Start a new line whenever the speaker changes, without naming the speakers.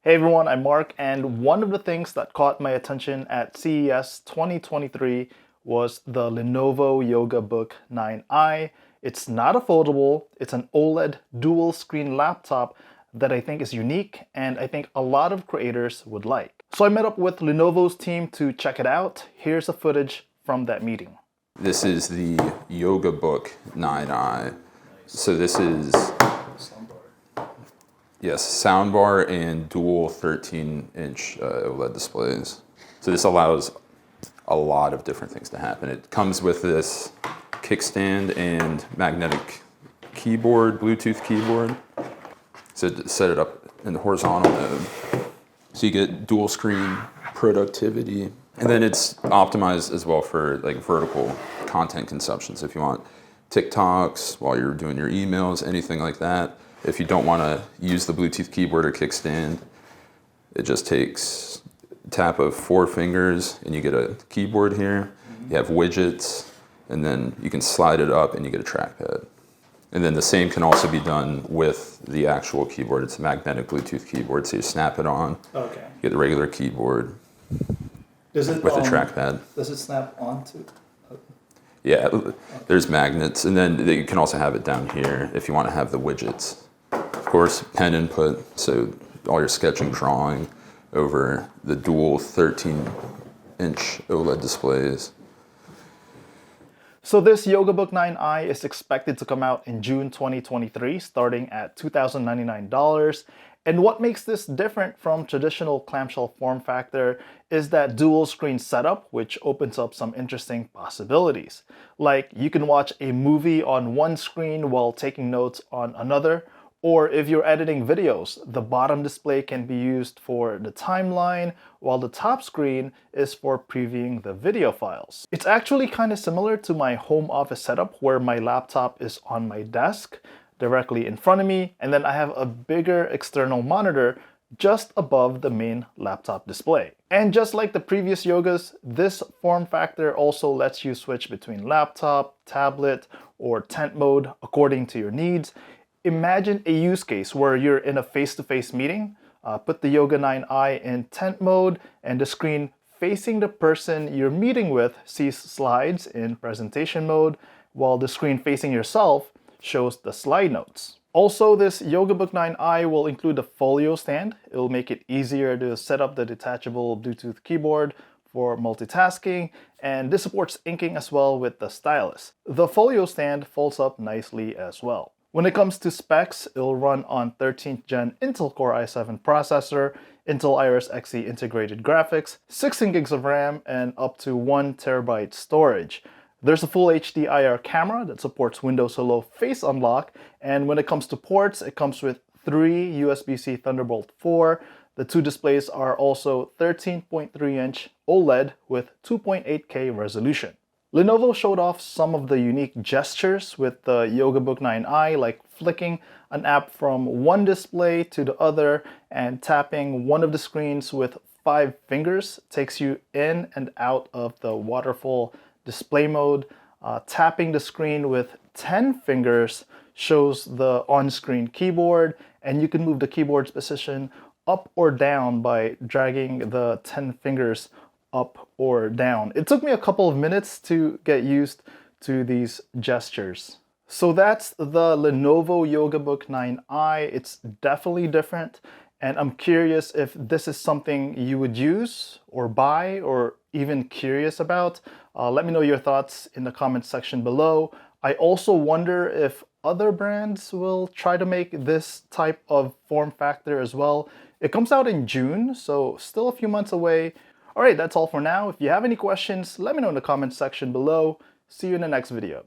Hey everyone, I'm Mark, and one of the things that caught my attention at CES 2023 was the Lenovo Yoga Book 9i. It's not a foldable, it's an OLED dual screen laptop that I think is unique and I think a lot of creators would like. So I met up with Lenovo's team to check it out. Here's the footage from that meeting.
This is the Yoga Book 9i. So this is, yes, soundbar and dual 13-inch OLED displays. So this allows a lot of different things to happen. It comes with this kickstand and magnetic keyboard, Bluetooth keyboard. So to set it up in the horizontal mode. So you get dual screen productivity. And then it's optimized as well for like vertical content consumption. So if you want TikToks while you're doing your emails, anything like that. If you don't want to use the Bluetooth keyboard or kickstand, it just takes a tap of 4 fingers and you get a keyboard here. You have widgets, and then you can slide it up and you get a trackpad. And then the same can also be done with the actual keyboard. It's a magnetic Bluetooth keyboard, so you snap it on. Okay. You get the regular keyboard with a trackpad.
Does it snap onto?
Yeah, there's magnets, and then you can also have it down here if you want to have the widgets. Of course, pen input, so all your sketching, drawing over the dual 13-inch OLED displays.
So this Yoga Book 9i is expected to come out in June 2023, starting at $2,099. And what makes this different from traditional clamshell form factor is that dual screen setup, which opens up some interesting possibilities. Like you can watch a movie on one screen while taking notes on another, or if you're editing videos, the bottom display can be used for the timeline, while the top screen is for previewing the video files. It's actually kind of similar to my home office setup where my laptop is on my desk directly in front of me, and then I have a bigger external monitor just above the main laptop display. And just like the previous yogas, this form factor also lets you switch between laptop, tablet, or tent mode according to your needs. Imagine a use case where you're in a face-to-face meeting, put the Yoga 9i in tent mode, and the screen facing the person you're meeting with sees slides in presentation mode, while the screen facing yourself shows the slide notes. Also, this Yoga Book 9i will include a folio stand. It will make it easier to set up the detachable Bluetooth keyboard for multitasking, and this supports inking as well with the stylus. The folio stand folds up nicely as well. When it comes to specs, it will run on 13th gen Intel Core i7 processor, Intel Iris Xe integrated graphics, 16 gigs of RAM, and up to 1 terabyte storage. There's a full HD IR camera that supports Windows Hello Face Unlock, and when it comes to ports, it comes with 3 USB-C Thunderbolt 4. The 2 displays are also 13.3-inch OLED with 2.8K resolution. Lenovo showed off some of the unique gestures with the Yoga Book 9i, like flicking an app from one display to the other and tapping one of the screens with 5 fingers takes you in and out of the Waterfall display mode. Tapping the screen with 10 fingers shows the on-screen keyboard, and you can move the keyboard's position up or down by dragging the 10 fingers up or down. It took me a couple of minutes to get used to these gestures. So that's the Lenovo Yoga Book 9i. It's definitely different, and I'm curious if this is something you would use or buy or even curious about. Let me know your thoughts in the comments section below. I also wonder if other brands will try to make this type of form factor as well. It comes out in June, so still a few months away. Alright, that's all for now. If you have any questions, let me know in the comments section below. See you in the next video.